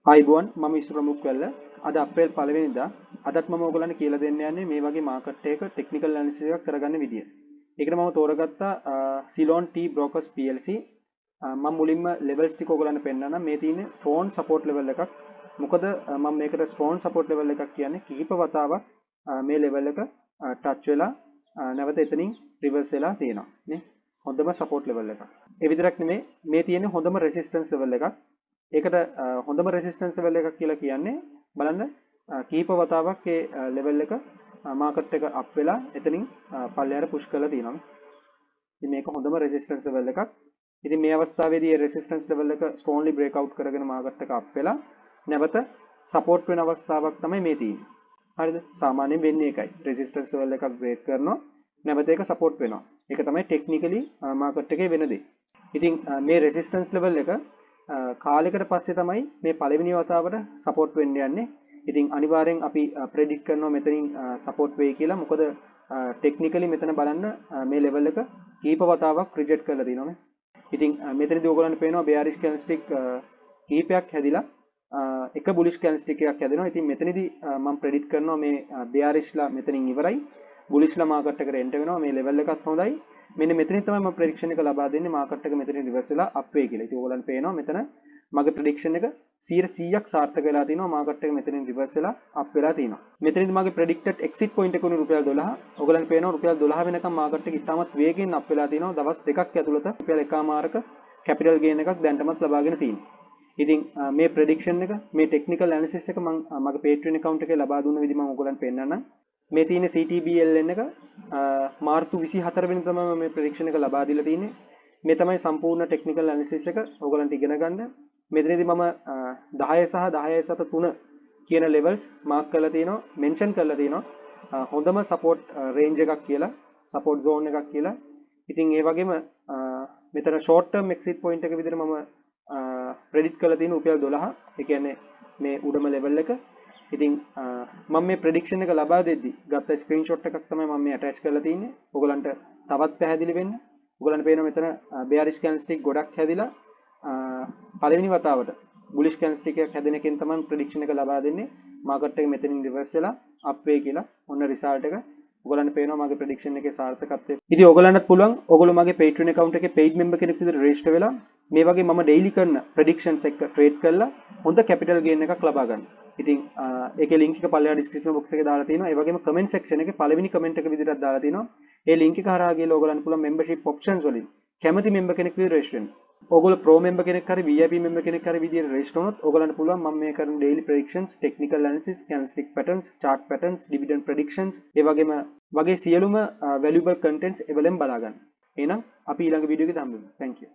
ආයිබෝන් මම ඉස්තු ප්‍රමුඛ වෙල්ල අද අප්‍රේල් 1 වෙනිදා අදත් මම ඔයගොල්ලන්ට කියලා දෙන්න යන්නේ මේ වගේ මාකට් එකක ටෙක්නිකල් ඇනලිසිස් එකක් කරගන්න විදිය. ඒකට මම තෝරගත්තා Ceylon T Brokers PLC. මම මුලින්ම levels ටික ඔයගොල්ලන්ට පෙන්නන්නම්. මේ තියෙන්නේ strong support level එකක්. මොකද මම මේකට strong support level එකක් කියන්නේ කිහිප වතාවක් මේ level එක touch වෙලා නැවත එතනින් reverse වෙලා තියෙනවා නේ. හොඳම support level එකක්. ඒ විතරක් නෙමෙයි මේ තියෙන්නේ හොඳම resistance level එකක්. ඒකට හොඳම රෙසිස්ටන්ස් ලෙවල් එකක් කියලා කියන්නේ බලන්න කීප වතාවක් ඒ ලෙවල් එක මාකට් එක අප් වෙලා එතනින් පල්ලෙහාට පුෂ් කරලා තියෙනවා. ඉතින් මේක හොඳම රෙසිස්ටන්ස් ලෙවල් එකක්. ඉතින් මේ අවස්ථාවේදී මේ රෙසිස්ටන්ස් ලෙවල් එක ස්ට්‍රෝන්ලි බ්‍රේක් අවුට් කරගෙන මාකට් එක අප් වෙලා නැවත සපෝට් වෙන අවස්ථාවක් තමයි මේ තියෙන්නේ. හරිද? සාමාන්‍යයෙන් වෙන්නේ ඒකයි. රෙසිස්ටන්ස් ලෙවල් එකක් බ්‍රේක් කරනවා නැවත ඒක සපෝට් වෙනවා. ඒක තමයි ටෙක්නිකලි මාකට් එකේ වෙන දේ. ඉතින් මේ රෙසිස්ටන්ස් ලෙවල් එක කාලයකට පස්සේ තමයි මේ පළවෙනි වතාවට සපෝට් වෙන්න යන්නේ. ඉතින් අනිවාර්යෙන් අපි ප්‍රෙඩික්ට් කරනවා මෙතනින් සපෝට් වෙයි කියලා. මොකද ටෙක්නිකලි මෙතන බලන්න මේ ලෙවල් එක කීප වතාවක් රිජෙක්ට් කරලා තියෙනවා. ඉතින් මෙතනදී ඔයගොල්ලන්ට පේනවා bearish candlestick කීපයක් හැදිලා එක bullish candlestick එකක් හැදෙනවා. ඉතින් මෙතනදී මම ප්‍රෙඩික්ට් කරනවා මේ bearishලා මෙතනින් ඉවරයි. bullishලා මාකට් එකට එන්ටර් වෙනවා. මේ ලෙවල් එකත් හොඳයි. මෙන්න මෙතනින් තමයි මම ප්‍රෙඩික්ෂන් එක ලබා දෙන්නේ මාකට් එක මෙතනින් රිවර්ස් වෙලා අප් වෙයි කියලා. ඉතින් ඔයගොල්ලන්ට පේනවා මෙතන මගේ ප්‍රෙඩික්ෂන් එක 100%ක් සාර්ථක වෙලා තිනවා. මාකට් එක මෙතනින් රිවර්ස් වෙලා අප් වෙලා තිනවා. මෙතනදී මගේ ප්‍රෙඩික්ටඩ් එක්සිට් පොයින්ට් එක උනේ රුපියල් 12. ඔයගොල්ලන්ට පේනවා රුපියල් 12 වෙනකම් මාකට් එක ඉතාමත් වේගෙන් අප් වෙලා තිනවා. දවස් දෙකක් ඇතුළත රුපියල් 1.5ක කැපිටල් ගේන් එකක් දැන්ටමත් ලබාගෙන තියෙනවා. ඉතින් මේ ප්‍රෙඩික්ෂන් එක මේ ටෙක්නිකල් ඇනලිසිස් එක මම මගේ Patreon account එකේ ලබා දුන්න විදිහ මම ඔයගොල්ලන්ට පෙන්නන්නම්. මේ තියෙන CTBLN එක මාර්තු 24 වෙනිදා තමයි මේ ප්‍රෙඩික්ෂන් එක ලබා දීලා තියෙන්නේ. මේ තමයි සම්පූර්ණ ටෙක්නිකල් ඇනලිසිස් එක ඔයගොල්ලන්ට ඉගෙන ගන්න. මෙතනදී මම 10 සහ 10.3 කියන levels මාක් කරලා තියෙනවා, මෙන්ෂන් කරලා තියෙනවා. හොඳම සපෝට් රේන්ජ් එකක් කියලා, සපෝට් zone එකක් කියලා. ඉතින් ඒ වගේම මෙතන short term exit point එක විදිහට මම ප්‍රෙඩික්ට් කරලා තියෙන රුපියල් 12. ඒ කියන්නේ මේ උඩම level එක. ඉතින් මම මේ ප්‍රෙඩික්ෂන් එක ලබා දෙද්දි ගත්ත ස්ක්‍රීන්ෂොට් එකක් තමයි මම මේ ඇටච් කරලා තින්නේ. ඔයගලන්ට තවත් පැහැදිලි වෙන්න. ඔයගලන්ට පේනවා මෙතන bearish candlestick ගොඩක් හැදිලා පළවෙනි වතාවට bullish candlestick එකක් හැදෙන එකෙන් තමයි ප්‍රෙඩික්ෂන් එක ලබා දෙන්නේ. මාකට් එක මෙතනින් රිවර්ස් වෙලා අප් වෙයි කියලා. ඔන්න රිසල්ට් එක. ඔයගලන්ට පේනවා මගේ ප්‍රෙඩික්ෂන් එකේ සාර්ථකත්වය. ඉතින් ඔයගලන්ටත් පුළුවන් ඔයගොල්ලෝ මගේ Patreon account එකේ paid member කෙනෙක් විදිහට register වෙලා මේ වගේ මම daily කරන predictions එක trade කරලා හොඳ capital gain එකක් ලබා ගන්න. ඉතින් ඒකේ link එක පල්ලෙහා description box එකේ දාලා තියෙනවා. ඒ වගේම comment section එකේ පළවෙනි comment එක විදිහට දාලා තියෙනවා. ඒ link එක හරහා ගිහලා ඔයගලන්ට පුළුවන් membership options වලින් කැමති member කෙනෙක් විදිහට register වෙන්න. ඔයගොල්ලෝ pro member කෙනෙක් හරි VIP member කෙනෙක් හරි විදිහට register වුණොත් ඔයගලන්ට පුළුවන් මම මේ කරන daily predictions, technical analysis, candlestick patterns, chart patterns, dividend predictions ඒ වගේම වගේ සියලුම valuable contents එවලෙන් බලා ගන්න. එහෙනම් අපි ඊළඟ වීඩියෝ එකේ හම්බෙමු. Thank you.